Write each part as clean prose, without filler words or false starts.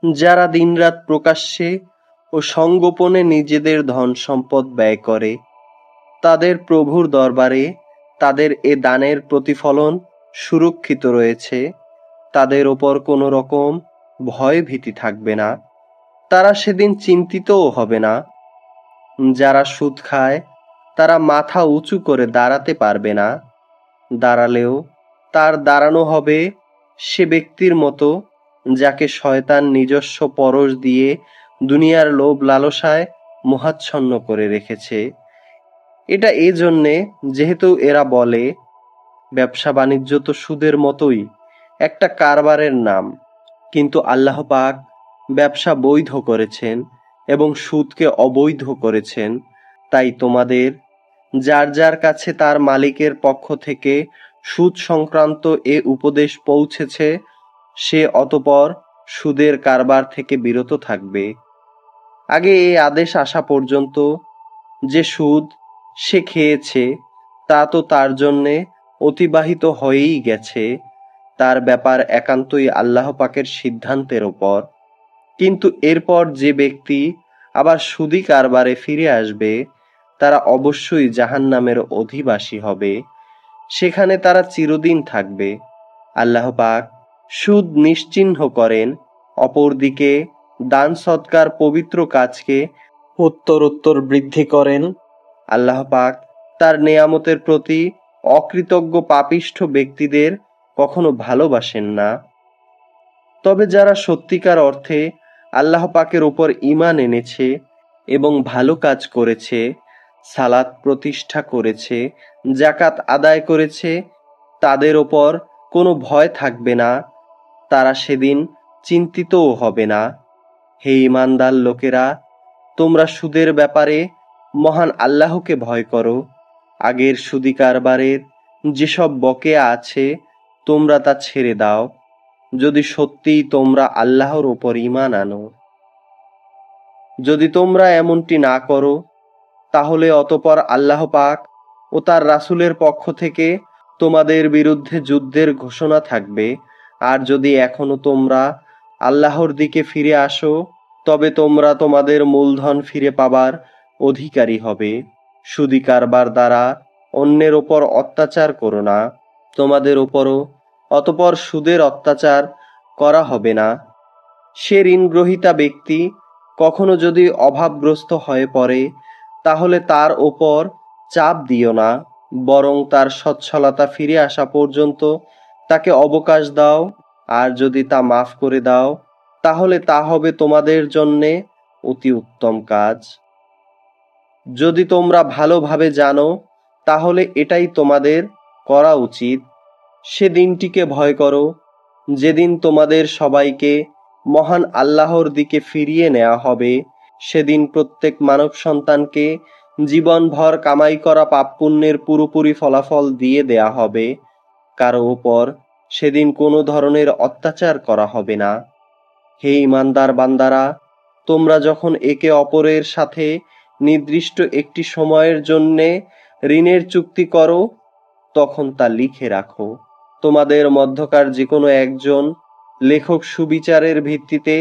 যারা দিনরাত প্রকাশ্যে ও সংগোপনে নিজেদের ধন সম্পদ ব্যয় করে, তাদের প্রভুর দরবারে তাদের এ দানের প্রতিফলন সুরক্ষিত রয়েছে। তাদের ওপর কোনো রকম ভয় ভীতি থাকবে না, তারা সেদিন চিন্তিতও হবে না। যারা সুদ খায় তারা মাথা উঁচু করে দাঁড়াতে পারবে না, দাঁড়ালেও তার দাঁড়ানো হবে সে ব্যক্তির মতো যাকে শয়তান নিজস্ব পরশ দিয়ে দুনিয়ার লোভ লালসায় মোহাচ্ছন্ন করে রেখেছে। এটা এজন্যে যেহেতু এরা বলে ব্যবসা বাণিজ্য তো সুদের মতোই, একটা কারবারের নাম। কিন্তু আল্লাহ পাক ব্যবসা বৈধ করেছেন এবং সুদকে অবৈধ করেছেন। তাই তোমাদের যার যার কাছে তার মালিকের পক্ষ থেকে সুদ সংক্রান্ত এ উপদেশ পৌঁছেছে, সে অতঃপর সুদের কারবার থেকে বিরত থাকবে। আগে এই আদেশ আসা পর্যন্ত যে সুদ সে খেয়েছে তা তো তার জন্যে অতিবাহিত হয়েই গেছে, তার ব্যাপার একান্তই আল্লাহ পাকের সিদ্ধান্তের ওপর। কিন্তু এরপর যে ব্যক্তি আবার সুদী কারবারে ফিরে আসবে, তারা অবশ্যই জাহান্নামের অধিবাসী হবে, সেখানে তারা চিরদিন থাকবে। আল্লাহ পাক সুদ নিশ্চিহ্ন করেন, অপরদিকে দান সৎকার পবিত্র কাজকে উত্তরোত্তর বৃদ্ধি করেন। আল্লাহ পাক তার নেয়ামতের প্রতি অকৃতজ্ঞ পাপিষ্ঠ ব্যক্তিদের কখনো ভালোবাসেন না। তবে যারা সত্যিকার অর্থে আল্লাহ পাকের উপর ঈমান এনেছে এবং ভালো কাজ করেছে, সালাত প্রতিষ্ঠা করেছে, যাকাত আদায় করেছে, তাদের ওপর কোনো ভয় থাকবে না, তারা সেদিন চিন্তিতও হবে না। হে ঈমানদার লোকেরা, তোমরা সুদের ব্যাপারে মহান আল্লাহকে ভয় করো। আগের সুদী কারবারের যেসব বকেয়া আছে তোমরা তা ছেড়ে দাও, যদি সত্যিই তোমরা আল্লাহর উপর ঈমান আনো। যদি তোমরা এমনটি না করো, তাহলে অতঃপর আল্লাহ পাক ও তার রাসূলের পক্ষ থেকে তোমাদের বিরুদ্ধে যুদ্ধের ঘোষণা থাকবে। আর যদি এখনো তোমরা আল্লাহর দিকে ফিরে আসো, তবে তোমরা তোমাদের মূলধন ফিরে পাবার অধিকারী হবে। সুদী কারবার দ্বারা অন্যের ওপর অত্যাচার করো না, তোমাদের ওপরও অতঃপর সুদের অত্যাচার করা হবে না। সে ঋণগ্রহীতা ব্যক্তি কখনো যদি অভাবগ্রস্ত হয়ে পড়ে, তাহলে তার ওপর চাপ দিও না, বরং তার সচ্ছলতা ফিরে আসা পর্যন্ত তাকে অবকাশ দাও। আর যদি তা মাফ করে দাও, তাহলে তা হবে তোমাদের জন্যে অতি উত্তম কাজ। যদি তোমরা ভালোভাবে জানো, তাহলে এটাই তোমাদের করা উচিত। সে দিনটিকে ভয় করো যেদিন তোমাদের সবাইকে মহান আল্লাহর দিকে ফিরিয়ে নেওয়া হবে। সেদিন প্রত্যেক মানব সন্তানকে জীবনভর কামাই করা পাপ পুণ্যের পুরোপুরি ফলাফল দিয়ে দেয়া হবে। কারো উপর সেদিন কোনো ধরনের অত্যাচার করা হবে না। হে ঈমানদার বান্দারা, তোমরা যখন একে অপরের সাথে নির্দিষ্ট একটি সময়ের জন্যে ঋণের চুক্তি করো, তখন তা লিখে রাখো। তোমাদের মধ্যকার যে কোনো একজন লেখক সুবিচারের ভিত্তিতে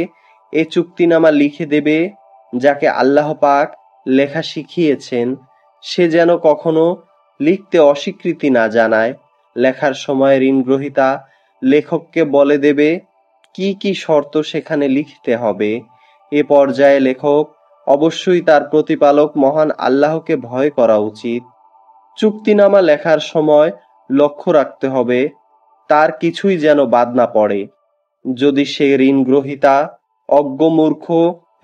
এ চুক্তিনামা লিখে দেবে। যাকে আল্লাহ পাক লেখা শিখিয়েছেন, সে যেন কখনো লিখতে অস্বীকৃতি না জানায়। লেখার সময় ঋণগ্রহীতা লেখককে বলে দেবে কি কি শর্ত সেখানে লিখতে হবে। এ পর্যায়ে লেখক অবশ্যই তার প্রতিপালক মহান আল্লাহকে ভয় করা উচিত। চুক্তিনামা লেখার সময় লক্ষ্য রাখতে হবে তার কিছুই যেন বাদ না পড়ে। যদি সে ঋণগ্রহীতা অজ্ঞ, মূর্খ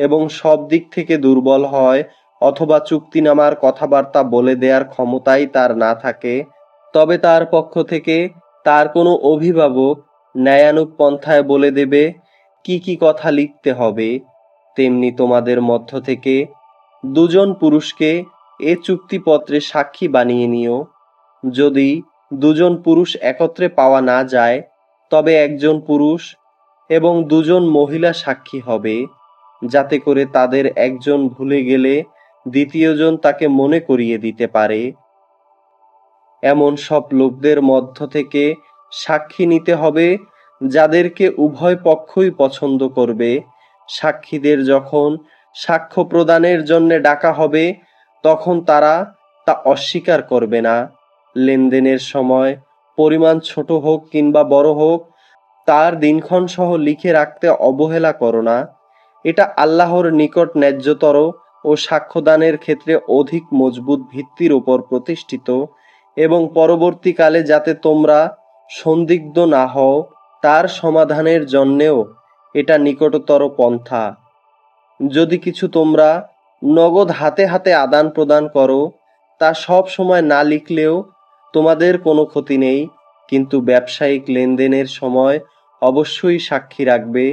এবং সব দিক থেকে দুর্বল হয়, অথবা চুক্তিনামার কথাবার্তা বলে দেওয়ার ক্ষমতাই তার না থাকে, তবে তার পক্ষ থেকে তার কোনো অভিভাবক ন্যায়ানুগ পন্থায় বলে দেবে কি কি কথা লিখতে হবে। তেমনি তোমাদের মধ্য থেকে দুজন পুরুষকে এ চুক্তিপত্রে সাক্ষী বানিয়ে নিও। যদি দুজন পুরুষ একত্রে পাওয়া না যায়, তবে একজন পুরুষ এবং দুজন মহিলা সাক্ষী হবে, যাতে করে তাদের একজন ভুলে গেলে দ্বিতীয়জন তাকে মনে করিয়ে দিতে পারে। এমন সব লোকদের মধ্য থেকে সাক্ষী নিতে হবে যাদেরকে উভয় পক্ষই পছন্দ করবে সাক্ষীদের যখন সাক্ষ্য প্রদানের জন্য ডাকা হবে তখন তারা তা অস্বীকার করবে না। লেনদেনের সময় পরিমাণ ছোট হোক কিংবা বড় হোক, তার দিনক্ষণ সহ লিখে রাখতে অবহেলা করো না। এটা আল্লাহর নিকট ন্যায্যতর ও সাক্ষ্যদানের ক্ষেত্রে অধিক মজবুত ভিত্তির উপর প্রতিষ্ঠিত, এবং পরবর্তীকালে যাতে তোমরা সন্দিগ্ধ না হও তার সমাধানের জন্যেও এটা নিকটতর পন্থা। যদি কিছু তোমরা নগদ হাতে হাতে আদান প্রদান করো, তা সব সময় না লিখলেও তোমাদের কোনো ক্ষতি নেই, কিন্তু ব্যবসায়িক লেনদেনের সময় অবশ্যই সাক্ষী রাখবে।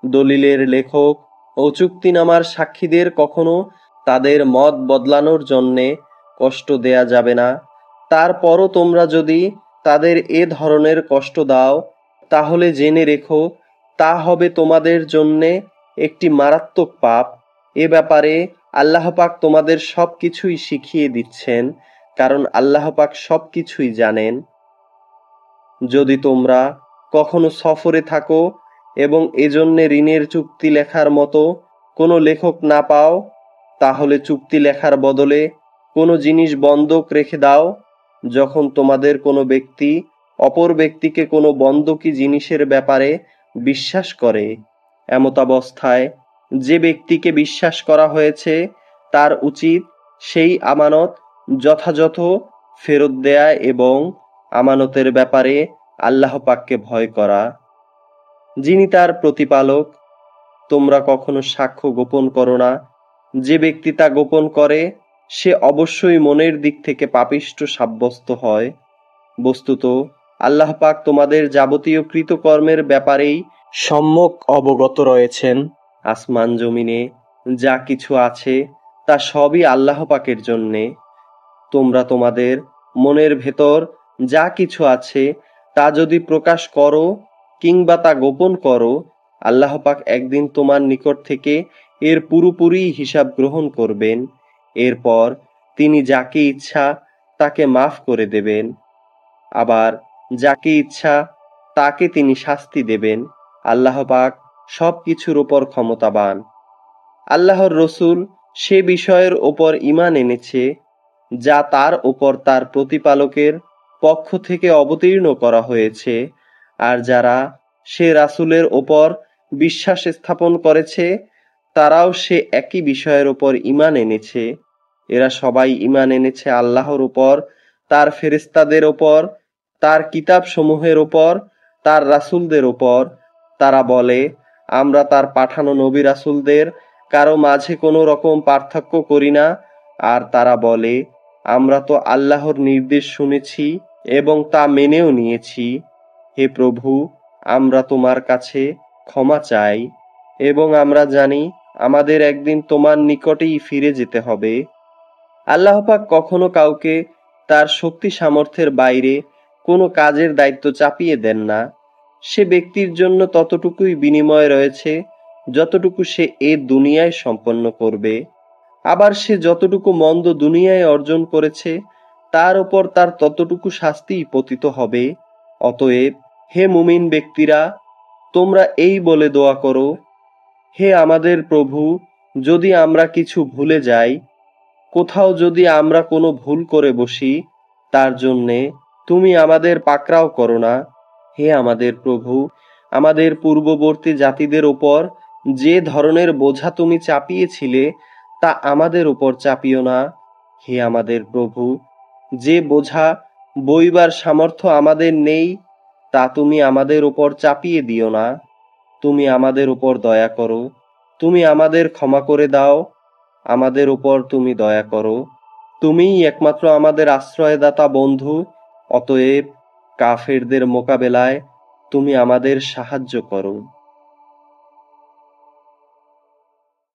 দলিলের লেখক ও চুক্তিনামার সাক্ষীদের কখনো তাদের মত বদলানোর জন্যে কষ্ট দেয়া যাবে না। তারপরও তোমরা যদি তাদের এ ধরনের কষ্ট দাও, তাহলে জেনে রেখো তা হবে তোমাদের জন্যে একটি মারাত্মক পাপ। এ ব্যাপারে আল্লাহ পাক তোমাদের সবকিছুই শিখিয়ে দিচ্ছেন, কারণ আল্লাহ পাক সবকিছুই জানেন। যদি তোমরা কখনো সফরে থাকো এবং এজন্যে ঋণের চুক্তি লেখার মতো কোনো লেখক না পাও, তাহলে চুক্তি লেখার বদলে কোনো জিনিস বন্ধক রেখে দাও। যখন তোমাদের কোনো ব্যক্তি অপর ব্যক্তিকে কোনো বন্ধকি জিনিসের ব্যাপারে বিশ্বাস করে, এমতাবস্থায় যে ব্যক্তিকে বিশ্বাস করা হয়েছে তার উচিত সেই আমানত যথাযথ ফেরত দেয়া এবং আমানতের ব্যাপারে আল্লাহ পাককে ভয় করা, যিনি তার প্রতিপালক। তোমরা কখনো সাক্ষ্য গোপন করো না। যে ব্যক্তি তা গোপন করে সে অবশ্যই মনের দিক থেকে পাপিষ্ঠ সাব্যস্ত হয়। বস্তুত আল্লাহ পাক তোমাদের যাবতীয় কৃতকর্মের ব্যাপারেই সম্যক অবগত রয়েছেন। আসমান জমিনে যা কিছু আছে তা সবই আল্লাহ পাকের জন্যে। তোমরা তোমাদের মনের ভেতর যা কিছু আছে তা যদি প্রকাশ করো কিংবা তা গোপন করো, আল্লাহ পাক একদিন তোমার নিকট থেকে এর পুরোপুরি হিসাব গ্রহণ করবেন। এরপর তিনি যাকে ইচ্ছা তাকে মাফ করে দেবেন, আবার যাকে ইচ্ছা তাকে তিনি শাস্তি দেবেন। আল্লাহ পাক সব কিছুর উপর ক্ষমতাবান। আল্লাহর রসুল সে বিষয়ের ওপর ঈমান এনেছে যা তার ওপর তার প্রতিপালকের পক্ষ থেকে অবতীর্ণ করা হয়েছে, আর যারা সে রাসূলের ওপর বিশ্বাস স্থাপন করেছে তারাও সে একই বিষয়ের ওপর ঈমান এনেছে। এরা সবাই ঈমান এনেছে আল্লাহর উপর, তার ফেরেশতাদের ওপর, তার কিতাব সমূহের ওপর, তার রাসূলদের ওপর। তারা বলে, আমরা তার পাঠানো নবী রাসূলদের কারো মাঝে কোনো রকম পার্থক্য করি না। আর তারা বলে, আমরা তো আল্লাহর নির্দেশ শুনেছি এবং তা মেনেও নিয়েছি। হে প্রভু, আমরা তোমার কাছে ক্ষমা চাই এবং আমরা জানি আমাদের একদিন তোমার নিকটেই ফিরে যেতে হবে। আল্লাহ পাক কখনো কাউকে তার শক্তি সামর্থ্যের বাইরে কোনো কাজের দায়িত্ব চাপিয়ে দেন না। সে ব্যক্তির জন্য ততটুকুই বিনিময় রয়েছে যতটুকু সে এ দুনিয়ায় সম্পন্ন করবে। আবার সে যতটুকু মন্দ দুনিয়ায় অর্জন করেছে তার উপর তার ততটুকু শাস্তিই পতিত হবে। অতএব হে মুমিন ব্যক্তিরা, তোমরা এই বলে দোয়া করো, হে আমাদের প্রভু, যদি আমরা কিছু ভুলে যাই, কোথাও যদি আমরা কোনো ভুল করে বসি, তার জন্যে তুমি আমাদের পাকড়াও করো না। হে আমাদের প্রভু, আমাদের পূর্ববর্তী জাতিদের উপর যে ধরনের বোঝা তুমি চাপিয়েছিলে তা আমাদের উপর চাপিও না। হে আমাদের প্রভু, যে বোঝা বইবার সামর্থ্য আমাদের নেই তা তুমি আমাদের উপর চাপিয়ে দিও না। তুমি আমাদের উপর দয়া করো, তুমি আমাদের ক্ষমা করে দাও, আমাদের উপর তুমি দয়া করো। তুমিই একমাত্র আমাদের আশ্রয়দাতা বন্ধু। অতএব কাফেরদের মোকাবেলায় তুমি আমাদের সাহায্য করো।